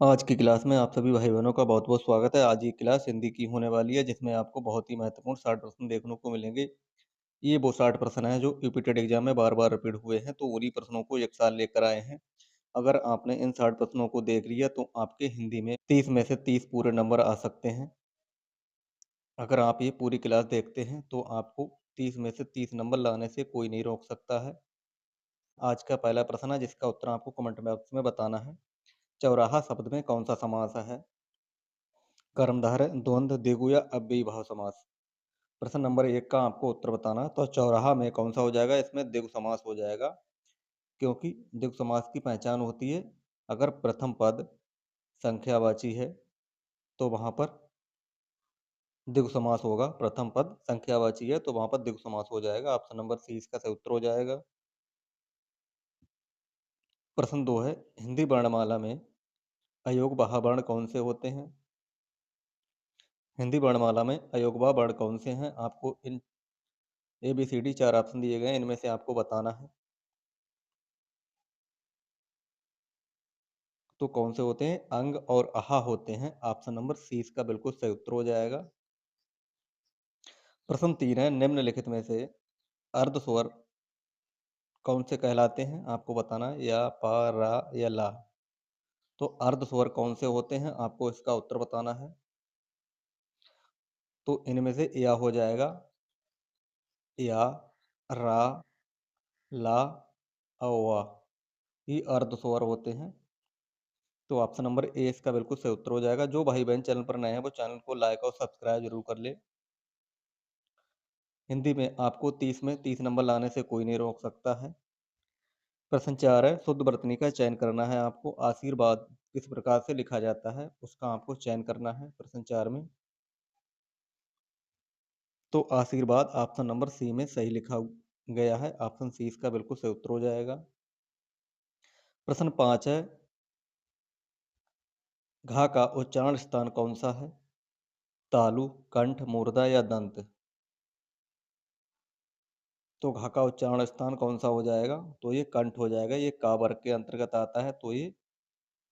आज की क्लास में आप सभी भाई-बहनों का बहुत-बहुत स्वागत है। आज ये क्लास हिंदी की होने वाली है, जिसमें आपको बहुत ही महत्वपूर्ण 60 प्रश्न देखने को मिलेंगे। ये वो 60 प्रश्न हैं जो रिपीटेड एग्ज़ाम में बार-बार रिपीट हुए हैं, तो उन्हीं प्रश्नों को एक साथ लेकर आए हैं। अगर आपने इन 60 प्रश्नों को देख लिया, तो आपके हिंदी में 30 में से 30 पूरे नंबर आ सकते हैं। अगर आप ये पूरी क्लास देखते हैं, तो आपको 30 में से 30 नंबर लाने से कोई नहीं रोक सकता है। आज का पहला प्रश्न है, जिसका उत्तर आपको कमेंट बॉक्स में बताना है। चौराहा शब्द में कौन-सा समास है? कर्मधारय, द्वंद्व, द्विगु या अव्ययीभाव समास। प्रश्न नंबर 1 का आपको उत्तर बताना है, तो चौराहा में कौन-सा हो जाएगा? इसमें द्विगु समास हो जाएगा, क्योंकि द्विगु समास की पहचान होती है, अगर प्रथम पद संख्यावाची है, तो वहाँ पर द्विगु समास होगा। प्रथम पद संख्यावाची है, तो वहाँ पर द्विगु समास हो जाएगा। ऑप्शन नंबर सी इसका सही उत्तर हो जाएगा। प्रश्न 2 है, हिंदी वर्णमाला में अयोगवाह वर्ण कौन से होते हैं? हिंदी वर्णमाला में अयोगवाह वर्ण कौन से हैं? आपको इन एबीसीडी 4 ऑप्शन दिए गए हैं, इनमें से आपको बताना है। तो कौन से होते हैं? अंग और अहा होते हैं। ऑप्शन नंबर सी इसका बिल्कुल सही उत्तर हो जाएगा। प्रश्न 3 है, निम्नलिखित में से अर्ध स्वर कौन से कहलाते हैं? आपको बताना है, या, पा, रा या ला। तो अर्ध स्वर कौन से होते हैं? आपको इसका उत्तर बताना है। तो इनमें से या हो जाएगा, या, रा, ला और वा। ये अर्ध स्वर होते हैं। तो ऑप्शन नंबर ए इसका बिल्कुल सही उत्तर हो जाएगा। जो भाई बहन चैनल पर नए हैं, वो चैनल को लाइक और सब्सक्राइब जरूर कर ले। हिंदी में आपको 30 में 30 नंबर लाने से कोई नहीं रोक सकता है। प्रश्न 4 है, शुद्ध वर्तनी का चयन करना है आपको। आशीर्वाद किस प्रकार से लिखा जाता है, उसका आपको चयन करना है प्रश्न 4 में। तो आशीर्वाद ऑप्शन नंबर सी में सही लिखा गया है। ऑप्शन सी इसका बिल्कुल सही उत्तर हो जाएगा। प्रश्न 5 है, घा का उच्चारण स्थान कौन सा है? तालु, कंठ, मूर्धा या दंत। तो घा का उच्चारण स्थान कौन सा हो जाएगा? तो ये कंठ हो जाएगा। ये का वर्ग के अंतर्गत आता है, तो ये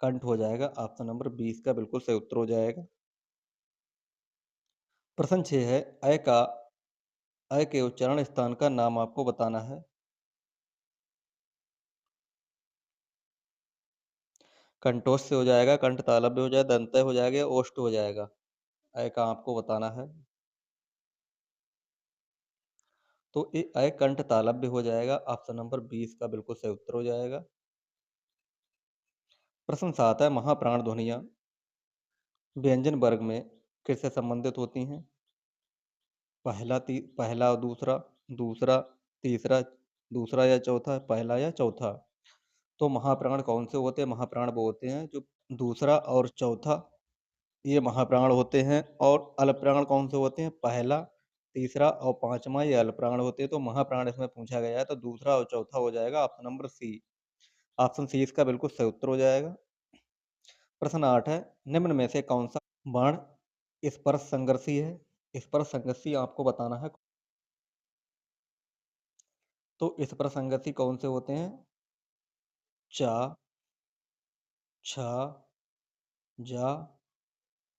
कंठ हो जाएगा। ऑप्शन नंबर 20 का बिल्कुल सही उत्तर हो जाएगा। प्रश्न 6 है, अ के उच्चारण स्थान का नाम आपको बताना है। कंठोष से हो जाएगा, कंठ तालव्य हो जाएगा, दंतय हो जाएगा या ओष्ठ हो जाएगा। अ का आपको बताना है। तो ये अ कंठ तालव्य हो जाएगा। ऑप्शन नंबर 20 का बिल्कुल सही उत्तर हो जाएगा। प्रश्न 7 है, महाप्राण ध्वनियां व्यंजन वर्ग में किससे संबंधित होती हैं? पहला और दूसरा, दूसरा, तीसरा, दूसरा या चौथा, पहला या चौथा। तो महाप्राण कौन से होते हैं? महाप्राण वो होते हैं जो दूसरा और चौथा, ये महाप्राण होते हैं। और अल्पप्राण कौन से होते हैं? पहला, तीसरा और पांचवा, ये अल्पप्राण होते हैं। तो महाप्राण इसमें पूछा गया है, तो दूसरा और चौथा हो जाएगा। Option number C. Option C इसका बिल्कुल सही उत्तर हो जाएगा। प्रश्न 8 है, निम्न में से कौन सा वर्ण स्पर्श संघर्षी है? स्पर्श संघर्षी आपको बताना है। तो स्पर्श संघर्षी कौन से होते हैं? चा, छा, जा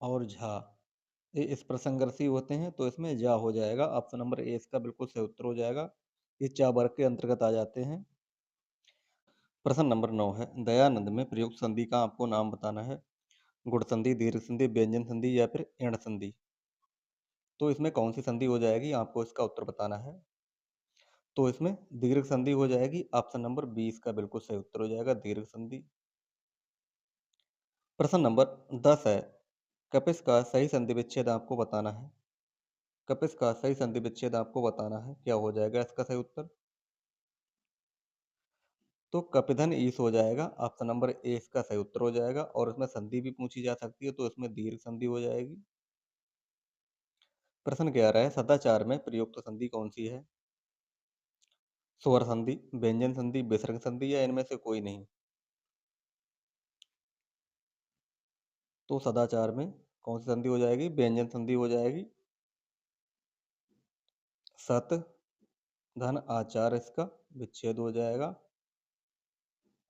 और झा। ये स्पर्श संघर्षी होते हैं, तो इसमें जा हो जाएगा। ऑप्शन नंबर ए इसका बिल्कुल सही उत्तर हो जाएगा। ये चा वर्ग के अंतर्गत आ जाते हैं। प्रश्न नंबर 9 है, दयानंद में प्रयुक्त संधि का आपको नाम बताना है। गुण संधि, दीर्घ संधि, व्यंजन संधि या फिर एण संधि। तो इसमें कौन सी संधि हो जाएगी? आपको इसका उत्तर बताना है। तो इसमें दीर्घ संधि हो जाएगी। ऑप्शन नंबर 20 का बिल्कुल सही उत्तर हो जाएगा, दीर्घ संधि। प्रश्न नंबर 10 है, कपिस का सही संधि विच्छेद आपको बताना है। कपिस का सही संधि विच्छेद आपको बताना है। क्या हो जाएगा इसका सही उत्तर? तो कपिधन ईस हो जाएगा। ऑप्शन नंबर ए इसका सही उत्तर हो जाएगा। और इसमें संधि भी पूछी जा सकती है, तो इसमें दीर्घ संधि हो जाएगी। प्रश्न 11 है, सदाचार में प्रयुक्त संधि कौन सी है? स्वर संधि, व्यंजन संधि, विसर्ग संधि या इनमें से कोई नहीं। तो सदाचार में कौन सी संधि हो जाएगी? व्यंजन संधि हो जाएगी। सत, धन, आचार इसका विच्छेद हो जाएगा।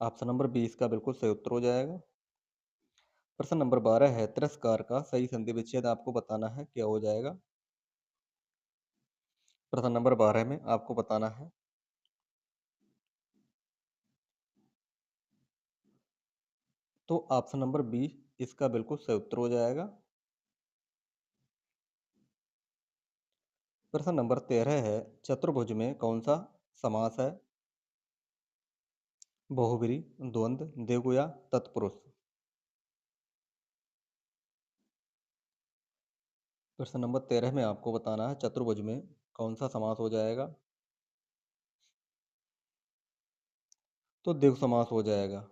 ऑप्शन नंबर 20 का बिल्कुल सही उत्तर हो जाएगा। प्रश्न नंबर 12 है, तिरस्कार का सही संधि विच्छेद आपको बताना है, क्या हो जाएगा? प्रश्न नंबर 12 में आपको बताना है। तो ऑप्शन नंबर बी इसका बिल्कुल सही उत्तर हो जाएगा। प्रश्न नंबर 13 है, चतुर्भुज में कौन सा समास है? बहुब्री, द्वंद्व, द्विगु या तत्पुरुष? प्रश्न नंबर 13 में आपको बताना है, चतुर्भुज में कौन सा समास हो जाएगा? तो द्विगु समास हो जाएगा।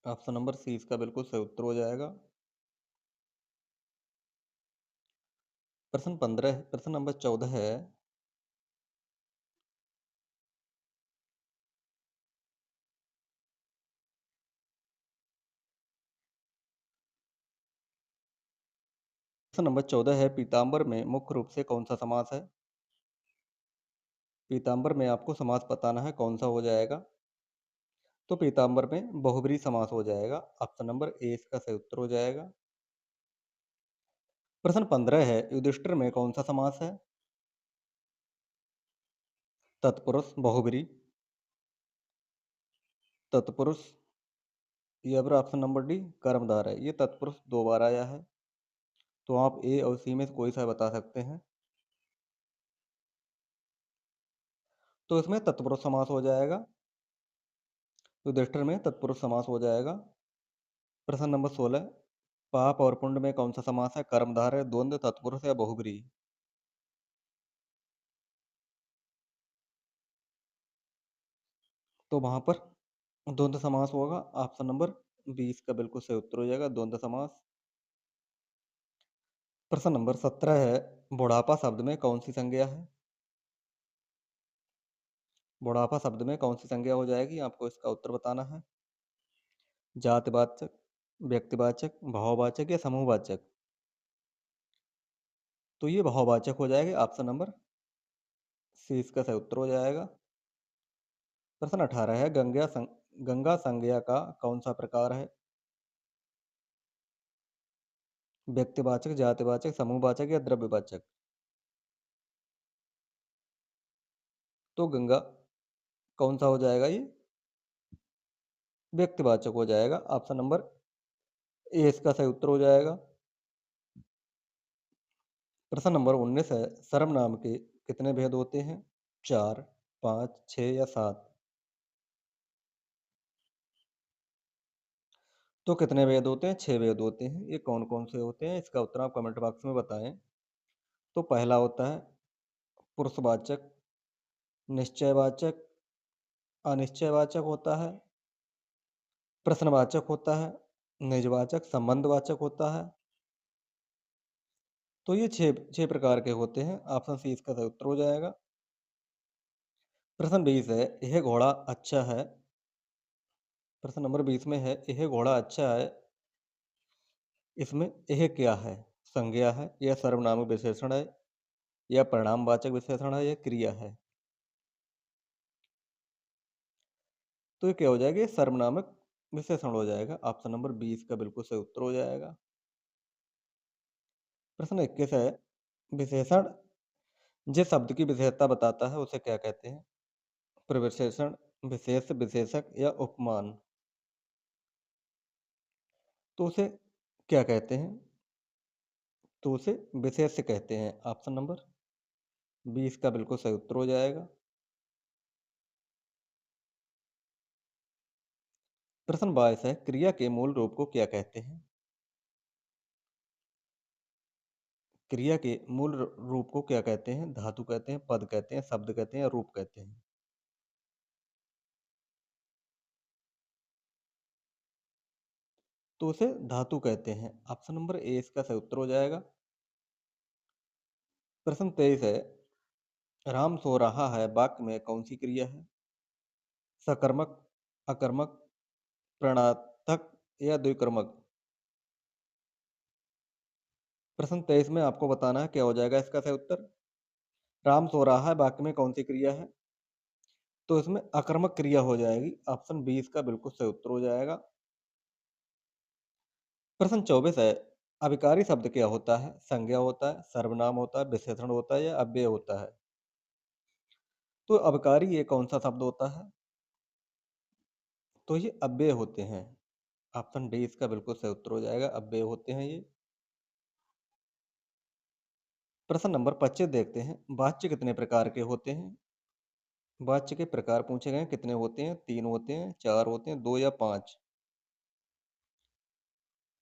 ऑप्शन नंबर सी इसका बिल्कुल सही उत्तर हो जाएगा। प्रश्न नंबर 14 है, प्रश्न नंबर 14 है, पीताम्बर में मुख्य रूप से कौन सा समास है? पीताम्बर में आपको समास बताना है, कौन सा हो जाएगा? तो पीताम्बर में बहुब्री समास हो जाएगा। ऑप्शन नंबर ए इसका सही उत्तर हो जाएगा। प्रश्न 15 है, युधिष्ठिर में कौन सा समास है? तत्पुरुष, बहुब्री, तत्पुरुष या फिर ऑप्शन नंबर डी कर्मधारय। ये तत्पुरुष 2 बार आया है, तो आप ए और सी में से कोई सा बता सकते हैं। तो इसमें तत्पुरुष समास हो जाएगा। युधिष्ठिर में तत्पुरुष समास हो जाएगा। प्रश्न नंबर 16, पाप और पुण्य में कौन सा समास है? कर्मधारय, द्वंद्व, तत्पुरुष या बहुब्री? तो वहां पर द्वंद्व समास होगा। ऑप्शन नंबर 20 का बिल्कुल सही उत्तर हो जाएगा, द्वंद्व समास। प्रश्न नंबर 17 है, बुढ़ापा शब्द में कौन सी संज्ञा है? बुढ़ापा शब्द में कौन सी संज्ञा हो जाएगी? आपको इसका उत्तर बताना है। जातिवाचक, व्यक्तिवाचक, भाववाचक या समूहवाचक? तो ये भाववाचक हो जाएगा। ऑप्शन नंबर सी इसका सही उत्तर हो जाएगा। प्रश्न 18 है, गंगा संज्ञा का कौन सा प्रकार है? व्यक्तिवाचक, जातिवाचक, समूहवाचक या द्रव्यवाचक? तो गंगा कौन सा हो जाएगा? ये व्यक्तिवाचक हो जाएगा। ऑप्शन नंबर ए इसका सही उत्तर हो जाएगा। प्रश्न नंबर 19 है, सर्वनाम के कितने भेद होते हैं? 4, 5, 6 या 7? तो कितने भेद होते हैं? 6 भेद होते हैं। ये कौन-कौन से होते हैं? इसका उत्तर आप कमेंट बॉक्स में बताएं। तो पहला होता है पुरुषवाचक, निश्चयवाचक, अनिश्चयवाचक होता है, प्रश्नवाचक होता है, निजवाचक, संबंधवाचक होता है। तो ये 6 प्रकार के होते हैं। ऑप्शन सी इसका सही उत्तर हो जाएगा। प्रश्न 20 है, यह घोड़ा अच्छा है। प्रश्न नंबर 20 में है, यह घोड़ा अच्छा है। इसमें यह क्या है? संज्ञा है या सर्वनामक विशेषण है या परिणामवाचक विशेषण है या क्रिया है? तो ये क्या हो जाएगा? ये सर्वनामक विशेषण हो जाएगा। ऑप्शन नंबर 20 का बिल्कुल सही उत्तर हो जाएगा। प्रश्न 21 है, विशेषण जिस शब्द की विशेषता बताता है उसे क्या कहते हैं? प्रविशेषण, विशेष, विशेषक या उपमान? तो उसे क्या कहते हैं? तो उसे विशेष्य कहते हैं। ऑप्शन नंबर 20 का बिल्कुल सही उत्तर हो जाएगा। प्रश्न 22 है, क्रिया के मूल रूप को क्या कहते हैं? क्रिया के मूल रूप को क्या कहते हैं? धातु कहते हैं, पद कहते हैं, शब्द कहते हैं या रूप कहते हैं? तो उसे धातु कहते हैं। ऑप्शन नंबर ए इसका सही उत्तर हो जाएगा। प्रश्न 23 है, राम सो रहा है वाक्य में कौन सी क्रिया है? सकर्मक, अकर्मक, प्रणार्थक या द्विकर्मक? प्रश्न 23 में आपको बताना है, क्या हो जाएगा इसका सही उत्तर? राम सो रहा है वाक्य में कौन सी क्रिया है? तो इसमें अकर्मक क्रिया हो जाएगी। ऑप्शन 20 का बिल्कुल सही उत्तर हो जाएगा। प्रश्न 24 है, अभिकारी शब्द क्या होता है? संज्ञा होता है, सर्वनाम होता है, विशेषण होता है या अव्यय होता है? तो अभिकारी ये कौन-सा शब्द होता है? तो ये अव्यय होते हैं। ऑप्शन डी इसका बिल्कुल सही उत्तर हो जाएगा, अव्यय होते हैं ये। प्रश्न नंबर 25 देखते हैं, वाच्य कितने प्रकार के होते हैं? वाच्य के प्रकार पूछे गए हैं, कितने होते हैं? 3 होते हैं, 4 होते हैं, 2 या 5?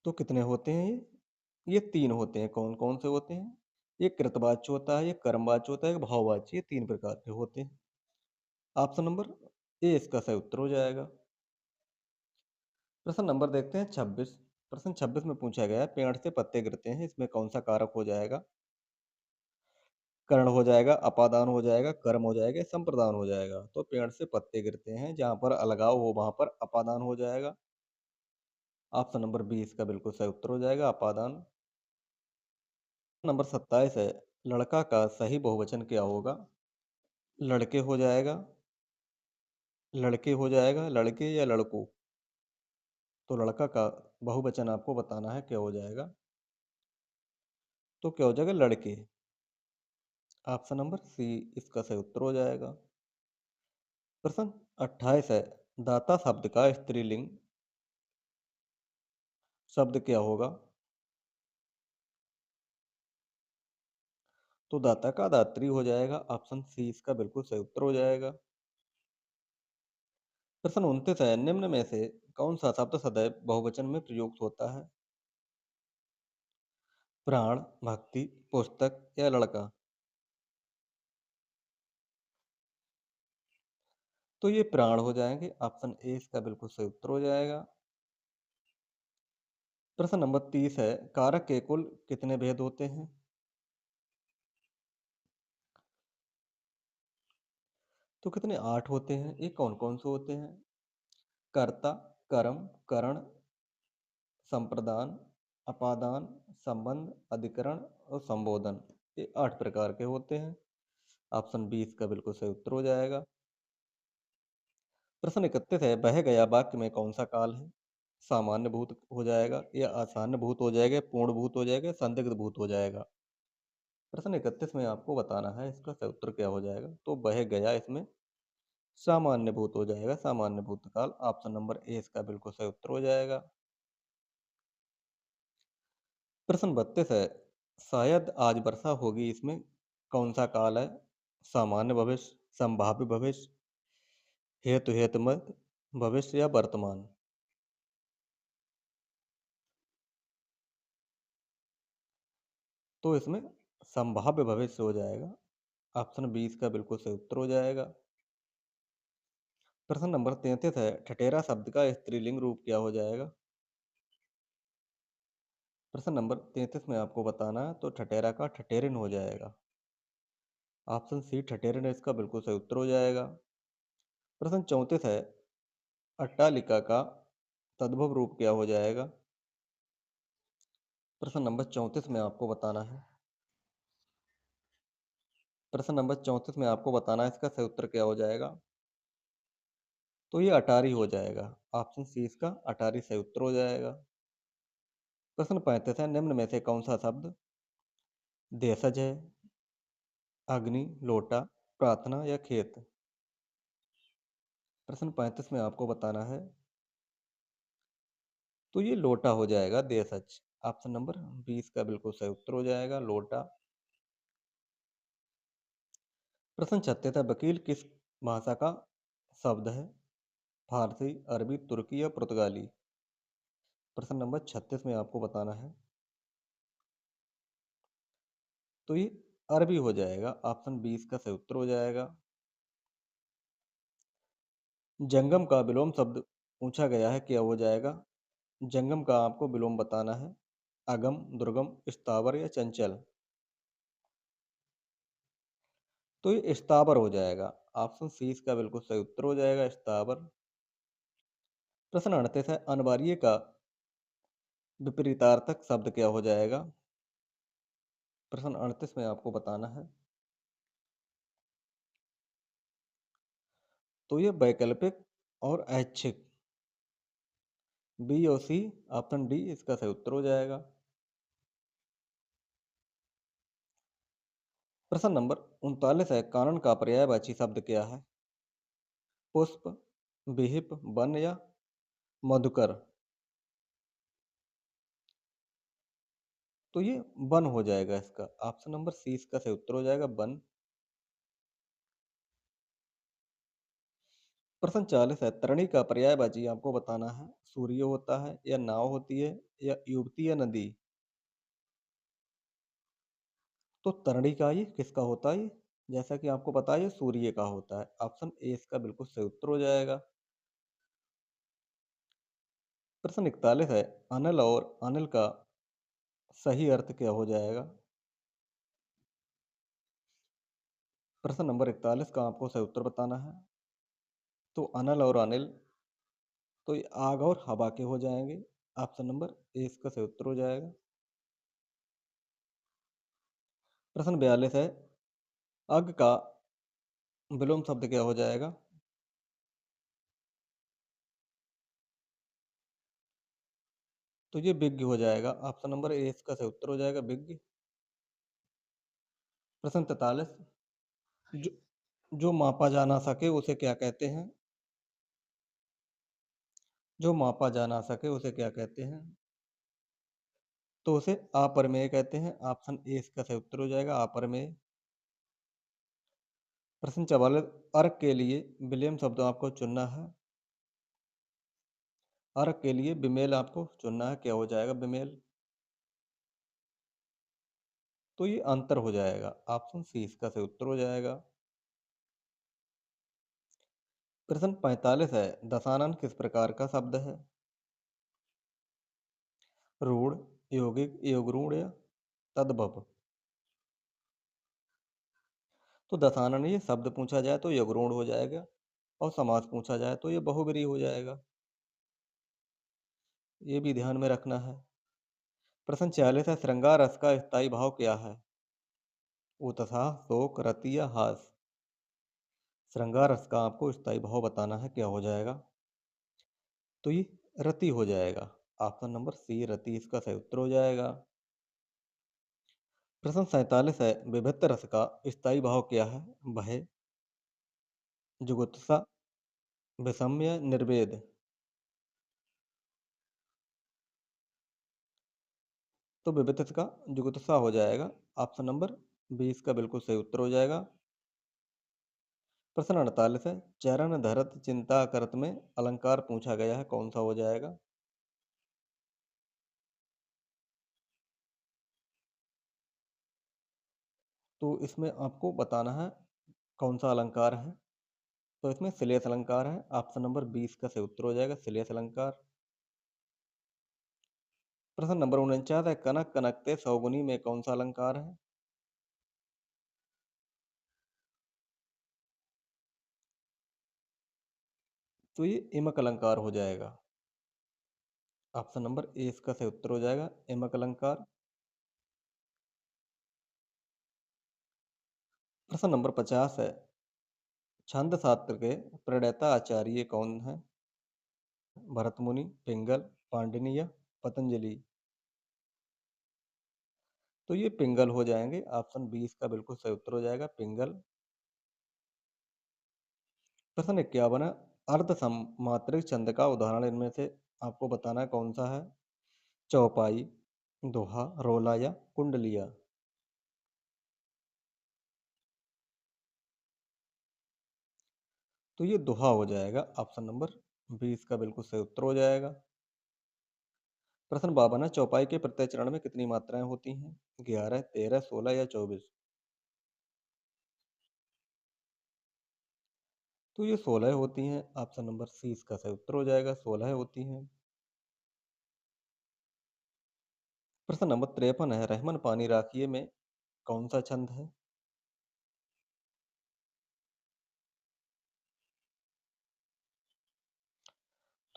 तो कितने होते हैं ये? ये 3 होते हैं। कौन-कौन से होते हैं? एक कृतवाच्य होता है, एक कर्मवाच्य होता है, एक भाववाच्य, ये 3 प्रकार के होते हैं। ऑप्शन नंबर ए इसका सही उत्तर हो जाएगा। प्रश्न नंबर देखते हैं 26। प्रश्न 26 में पूछा गया है, पेड़ से पत्ते गिरते हैं, इसमें कौन-सा कारक हो जाएगा? कर्ण हो जाएगा, अपादान हो जाएगा, कर्म हो जाएगा, संप्रदान हो जाएगा। तो पेड़ से पत्ते गिरते हैं, जहाँ पर अलगाव हो वहाँ पर अपादान हो जाएगा। ऑप्शन नंबर बी इसका बिल्कुल सही उत्तर हो जाएगा, अपादान। नंबर 27 है, लड़का का सही बहुवचन क्या होगा? लड़के हो जाएगा, लड़के हो जाएगा, लड़के या लड़कों? तो लड़का का बहुवचन आपको बताना है क्या हो जाएगा? तो क्या हो जाएगा? लड़के। ऑप्शन नंबर सी इसका सही उत्तर हो जाएगा। प्रश्न 28 है, दाता शब्द का स्त्रीलिंग शब्द क्या होगा? तो दाता का दात्री हो जाएगा, ऑप्शन सी इसका बिल्कुल सही उत्तर हो जाएगा। प्रश्न 29 है, निम्न में से कौन सा शब्द सदैव बहुवचन में प्रयुक्त होता है? प्राण, भक्ति, पुस्तक या लड़का? तो ये प्राण हो जाएंगे, ऑप्शन ए इसका बिल्कुल सही उत्तर हो जाएगा। प्रश्न नंबर 30 है, कारक के कुल कितने भेद होते हैं? तो कितने? 8 होते हैं। ये कौन-कौन से होते हैं? कर्ता, कर्म, करण, संप्रदान, अपादान, संबंध, अधिकरण और संबोधन। ये 8 प्रकार के होते हैं। ऑप्शन बी इसका बिल्कुल सही उत्तर हो जाएगा। प्रश्न 31 है, बह गया वाक्य में कौन सा काल है? सामान्य भूत हो जाएगा या आसान्य भूत हो जाएगा, पूर्ण भूत हो जाएगा, संदिग्ध भूत हो जाएगा? प्रश्न 31 में आपको बताना है इसका सही उत्तर क्या हो जाएगा। तो बह गया इसमें सामान्य भूत हो जाएगा, सामान्य भूतकाल। ऑप्शन नंबर ए इसका बिल्कुल सही उत्तर हो जाएगा। प्रश्न 32 है, शायद आज वर्षा होगी, इसमें कौन सा काल है? सामान्य भविष्य, संभाव्य भविष्य, हेतु हेतुमत भविष्य या वर्तमान? तो इसमें संभाव्य भविष्य हो जाएगा, ऑप्शन बी इसका बिल्कुल सही उत्तर हो जाएगा। प्रश्न नंबर 33 है, ठठेरा शब्द का स्त्रीलिंग रूप क्या हो जाएगा? प्रश्न नंबर 33 में आपको बताना है, तो ठठेरा का ठठेरिन हो जाएगा, ऑप्शन सी ठठेरिन इसका बिल्कुल सही उत्तर हो जाएगा। प्रश्न 34 है, अट्टालिका का तद्भव रूप क्या हो जाएगा? प्रश्न नंबर 34 में आपको बताना है। प्रश्न नंबर 34 में आपको बताना है इसका सही उत्तर क्या हो जाएगा? तो ये अटारी हो जाएगा, ऑप्शन सी इसका अटारी सही उत्तर हो जाएगा। प्रश्न 35 है, निम्न में से कौन सा शब्द देशज है? अग्नि, लोटा, प्रार्थना या खेत? प्रश्न 35 में आपको बताना है, तो ये लोटा हो जाएगा, देशज। ऑप्शन नंबर 20 का बिल्कुल सही उत्तर हो जाएगा, लोटा। प्रश्न 36 है, वकील किस भाषा का शब्द है? फारसी, अरबी, तुर्की या पुर्तगाली? प्रश्न नंबर 36 में आपको बताना है, तो ये अरबी हो जाएगा, ऑप्शन 20 का सही उत्तर हो जाएगा। जंगम का विलोम शब्द पूछा गया है, क्या हो जाएगा? जंगम का आपको विलोम बताना है, अगम, दुर्गम, स्थावर या चंचल? तो ये स्थावर हो जाएगा, ऑप्शन सी इसका बिल्कुल सही उत्तर हो जाएगा, स्थावर। प्रश्न 38 है, अनिवार्य का विपरीतार्थक शब्द क्या हो जाएगा? प्रश्न 38 में आपको बताना है, तो ये वैकल्पिक और ऐच्छिक। बी और सी, ऑप्शन डी इसका सही उत्तर हो जाएगा। प्रश्न नंबर 39 है, कानन का पर्यायवाची शब्द क्या है? पुष्प, विहिप, वन या मधुकर? तो ये वन हो जाएगा इसका, ऑप्शन नंबर सी इसका सही उत्तर हो जाएगा, वन। प्रश्न 40 है, तरणी का पर्यायवाची आपको बताना है, सूर्य होता है या नाव होती है या युवती या नदी? तो तरणी का ये किसका होता है? जैसा कि आपको पता है ये सूर्य का होता है, ऑप्शन ए इसका बिल्कुल सही उत्तर हो जाएगा। प्रश्न 41 है, अनल और अनिल का सही अर्थ क्या हो जाएगा? प्रश्न नंबर 41 का आपको सही उत्तर बताना है। तो अनल और अनिल, तो ये आग और हवा के हो जाएंगे, ऑप्शन नंबर ए इसका सही उत्तर हो जाएगा। प्रश्न 42 है, अग का विलोम शब्द क्या हो जाएगा? तो ये विज्ञ हो जाएगा, ऑप्शन नंबर ए इसका सही उत्तर हो जाएगा, विज्ञ। प्रश्न 43, जो जो मापा जा ना सके उसे क्या कहते हैं? जो मापा जा ना सके उसे क्या कहते हैं? तो उसे अपरमेय कहते हैं, ऑप्शन ए इसका सही उत्तर हो जाएगा, अपरमेय। प्रश्न 44, अर्क के लिए विलेम शब्द आपको चुनना है। अर्क के लिए विमेल आपको चुनना है, क्या हो जाएगा विमेल? तो ये अंतर हो जाएगा, ऑप्शन सी इसका सही उत्तर हो जाएगा। प्रश्न 45 है, दशानन किस प्रकार का शब्द है? रूढ़, यौगिक, योगरूढ़ या तद्भव? तो दशानन ये शब्द पूछा जाए तो यगरूढ़ हो जाएगा, और समास पूछा जाए तो ये बहुब्रीहि हो जाएगा, ये भी ध्यान में रखना है। प्रश्न 46 है, श्रृंगार रस का स्थायी भाव क्या है? उत्साह, शोक, रति या हास? श्रृंगार रस का आपको स्थायी भाव बताना है, क्या हो जाएगा? तो ये रति हो जाएगा, ऑप्शन नंबर सी रति इसका सही उत्तर हो जाएगा। प्रश्न 47 है, विभिन्न रस का स्थायी भाव क्या है? भय, जुगुप्सा, विषम्य, निर्वेद? तो विभिन्न का जुगुप्सा हो जाएगा, ऑप्शन नंबर बी इसका बिल्कुल सही उत्तर हो जाएगा। प्रश्न 48 है, चरण धरत चिंता करत में अलंकार पूछा गया है, कौन सा हो जाएगा? तो इसमें आपको बताना है कौन सा अलंकार है। तो इसमें श्लेष अलंकार है, ऑप्शन नंबर 20 का सही उत्तर हो जाएगा, श्लेष अलंकार। प्रश्न नंबर 49 है, कनक कनकते सौगुनी में कौन सा अलंकार है? तो ये इमक अलंकार हो जाएगा, ऑप्शन नंबर ए इसका सही उत्तर हो जाएगा, इमक अलंकार। प्रश्न नंबर 50 है, छंद शास्त्र के प्रणेता आचार्य कौन है? भरत मुनि, पिंगल, पांडिनी या पतंजलि? तो ये पिंगल हो जाएंगे, ऑप्शन बी इसका बिल्कुल सही उत्तर हो जाएगा, पिंगल। प्रश्न 51 है, अर्ध समात्रिक छंद का उदाहरण इनमें से आपको बताना है कौन सा है? चौपाई, दोहा, रोला या कुंडलिया? तो ये दोहा हो जाएगा, ऑप्शन नंबर बी इसका बिल्कुल सही उत्तर हो जाएगा। प्रश्न 52 है, चौपाई के प्रत्येक चरण में कितनी मात्राएं होती हैं? 11, 13, 16 या 24? तो ये 16 होती हैं, ऑप्शन नंबर सी इसका सही उत्तर हो जाएगा, 16 होती हैं। प्रश्न नंबर 53 है, रहमन पानी राखिए में कौन सा छंद है?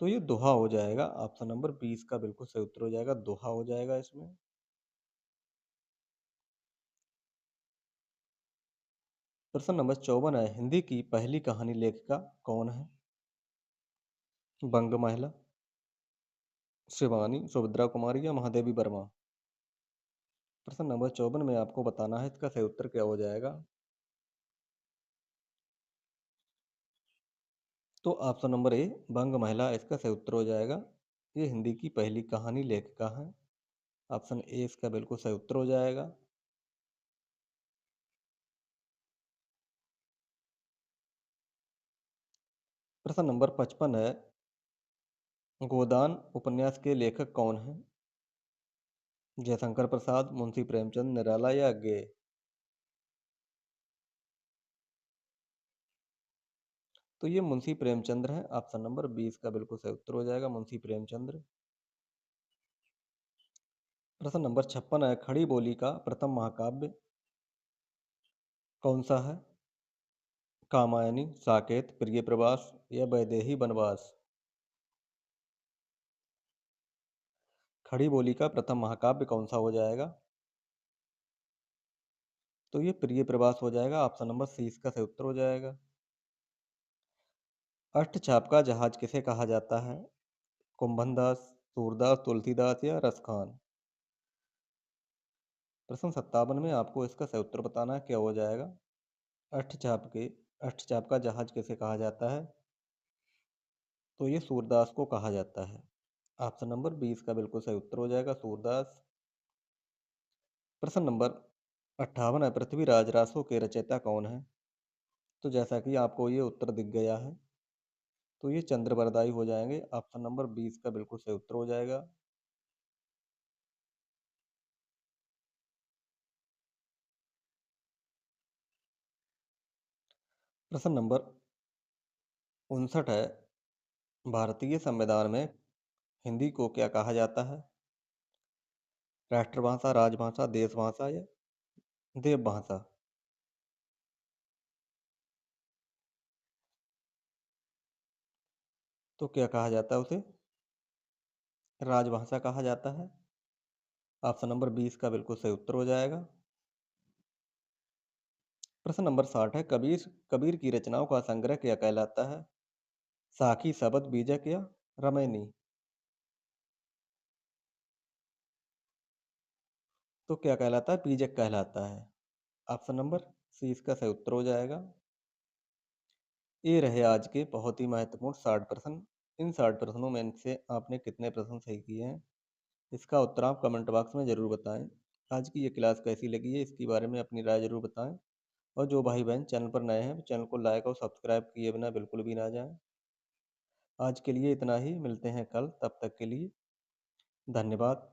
तो ये दोहा हो जाएगा, ऑप्शन नंबर बी इसका बिल्कुल सही उत्तर हो जाएगा, दोहा हो जाएगा इसमें। प्रश्न नंबर 54 है, हिंदी की पहली कहानी लेखिका कौन है? बंग महिला, शिवानी, सुभद्रा कुमारी या महादेवी वर्मा? प्रश्न नंबर 54 में आपको बताना है इसका सही उत्तर क्या हो जाएगा। तो ऑप्शन नंबर ए बंग महिला इसका सही उत्तर हो जाएगा। ये हिंदी की पहली कहानी लेखिका हैं। ऑप्शन ए इसका बिल्कुल सही उत्तर हो जाएगा। प्रश्न नंबर 55 है, गोदान उपन्यास के लेखक कौन हैं? जयशंकर प्रसाद, मुंशी प्रेमचंद, निराला या गे? तो ये मुंशी प्रेमचंद्र हैं। ऑप्शन नंबर 20 का बिल्कुल सही उत्तर हो जाएगा, मुंशी प्रेमचंद्र। प्रश्न नंबर 56 है, खड़ी बोली का प्रथम महाकाव्य कौन सा है? कामायनी, साकेत, प्रिय प्रवास या वैदेही वनवास? खड़ी बोली का प्रथम महाकाव्य कौन सा हो जाएगा? तो ये प्रिय प्रवास हो जाएगा। ऑप्शन नंबर सी इसका सही उत्तर हो जाएगा। अष्टचाप का जहाज किसे कहा जाता है? कुंभनदास, सूरदास, तुलसीदास या रसखान? प्रश्न 57 में आपको इसका सही उत्तर बताना है क्या हो जाएगा। अष्टचाप के अष्टचाप का जहाज किसे कहा जाता है? तो ये सूरदास को कहा जाता है। ऑप्शन नंबर 20 का बिल्कुल सही उत्तर हो जाएगा, सूरदास। प्रश्न नंबर 58 है, पृथ्वीराज रासो के रचयिता कौन है? तो जैसा कि आपको ये उत्तर दिख गया है, तो ये चंद्रबरदाई हो जाएंगे। ऑप्शन नंबर 20 का बिल्कुल सही उत्तर हो जाएगा। प्रश्न नंबर 59 है, भारतीय संविधान में हिंदी को क्या कहा जाता है? राष्ट्रभाषा, राजभाषा, देशभाषा या देवभाषा? तो क्या कहा जाता है उसे? राजभाषा कहा जाता है। ऑप्शन नंबर 20 का बिल्कुल सही उत्तर हो जाएगा। प्रश्न नंबर 60 है, कबीर कबीर की रचनाओं का संग्रह क्या कहलाता है? साखी, शबद, बीजक या रामायणी? तो क्या कहलाता है? बीजक कहलाता है। ऑप्शन नंबर सी इसका सही उत्तर हो जाएगा। ये रहे आज के बहुत ही महत्वपूर्ण 60 प्रश्न। इन 60 प्रश्नों में से आपने कितने प्रश्न सही किए हैं, इसका उत्तर आप कमेंट बॉक्स में ज़रूर बताएं। आज की ये क्लास कैसी लगी है, इसके बारे में अपनी राय ज़रूर बताएं। और जो भाई बहन चैनल पर नए हैं, चैनल को लाइक और सब्सक्राइब किए बिना बिल्कुल भी ना जाएं। आज के लिए इतना ही, मिलते हैं कल, तब तक के लिए धन्यवाद।